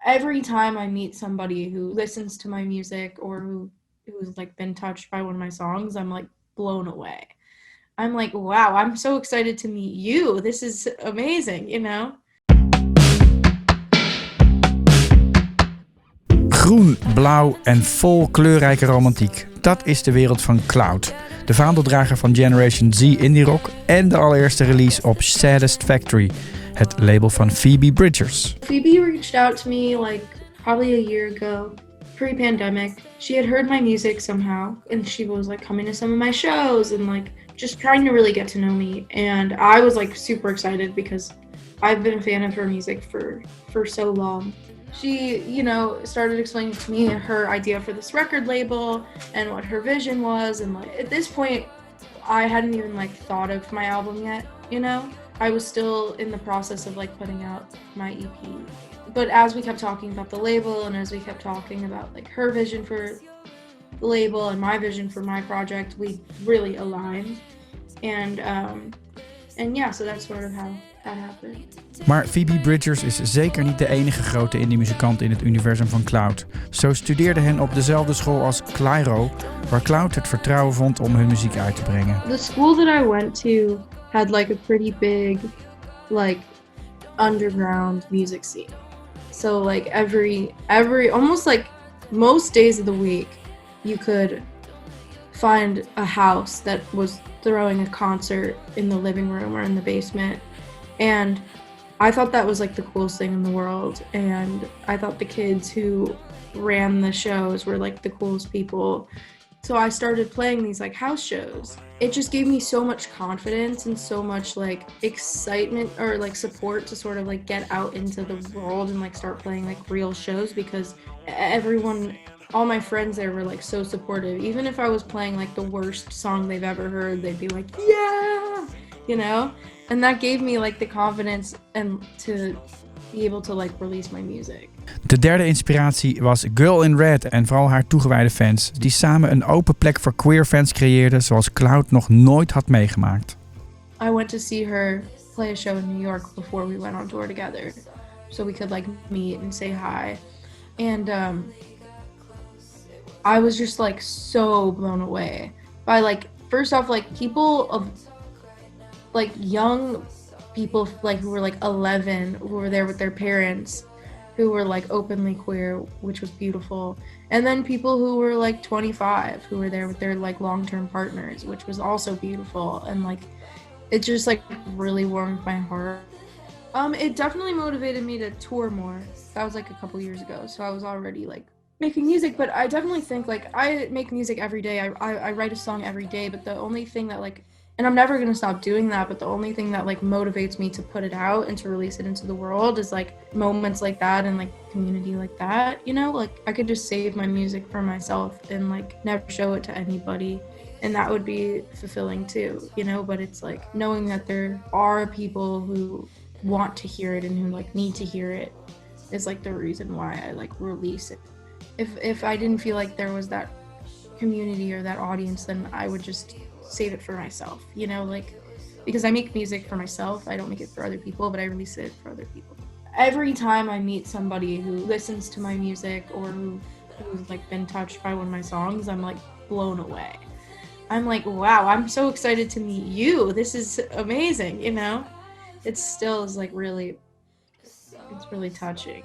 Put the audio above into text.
Every time I meet somebody who listens to my music or who's like been touched by one of my songs, I'm like blown away. I'm like, wow, I'm so excited to meet you. This is amazing, you know? Groen, blauw en vol kleurrijke romantiek. Dat is de wereld van Claud. De vaandeldrager van Generation Z indie rock en de allereerste release op Saddest Factory, het label van Phoebe Bridgers. Phoebe reached out to me like probably a year ago, pre-pandemic. She had heard my music somehow and she was like coming to some of my shows and like just trying to really get to know me. And I was like super excited because I've been a fan of her music for so long. She, started explaining to me her idea for this record label and what her vision was. And like at this point, I hadn't even like thought of my album yet, I was still in the process of like putting out my EP. But as we kept talking about the label and as we kept talking about like her vision for the label and my vision for my project, we really aligned. And yeah, so that's sort of how that happened. Maar Phoebe Bridgers is zeker niet de enige grote indie-muzikant in het universum van Claud. Zo studeerde hen op dezelfde school als Clairo, waar Claud het vertrouwen vond om hun muziek uit te brengen. The school that I went to had like a pretty big, like, underground music scene. So like every almost like most days of the week, you could find a house that was throwing a concert in the living room or in the basement. And I thought that was like the coolest thing in the world. And I thought the kids who ran the shows were like the coolest people. So I started playing these like house shows. It just gave me so much confidence and so much like excitement or like support to sort of like get out into the world and like start playing like real shows, because all my friends there were like so supportive. Even if I was playing like the worst song they've ever heard, they'd be like, yeah, And that gave me like the confidence and to be able to like release my music. De derde inspiratie was Girl in Red en vooral haar toegewijde fans, die samen een open plek voor queer fans creëerden zoals Claud nog nooit had meegemaakt. I went to see her play a show in New York before we went on tour together, so we could like meet and say hi. And I was just like so blown away by like, first off, like people of like young people like who were like 11 who were there with their parents who were like openly queer, which was beautiful. And then people who were like 25 who were there with their like long-term partners, which was also beautiful. And like it just like really warmed my heart. It definitely motivated me to tour more. That was like a couple years ago, so I was already like making music, but I definitely think like I make music every day. I write a song every day, but the only thing that like, and I'm never gonna stop doing that, but the only thing that like motivates me to put it out and to release it into the world is like moments like that and like community like that, like I could just save my music for myself and like never show it to anybody, and that would be fulfilling too, but it's like knowing that there are people who want to hear it and who like need to hear it is like the reason why I like release it. If I didn't feel like there was that community or that audience, then I would just save it for myself, like, because I make music for myself. I don't make it for other people, but I release it for other people. Every time I meet somebody who listens to my music or who's like been touched by one of my songs, I'm like blown away. I'm like, wow, I'm so excited to meet you. This is amazing, It still is like really, it's really touching.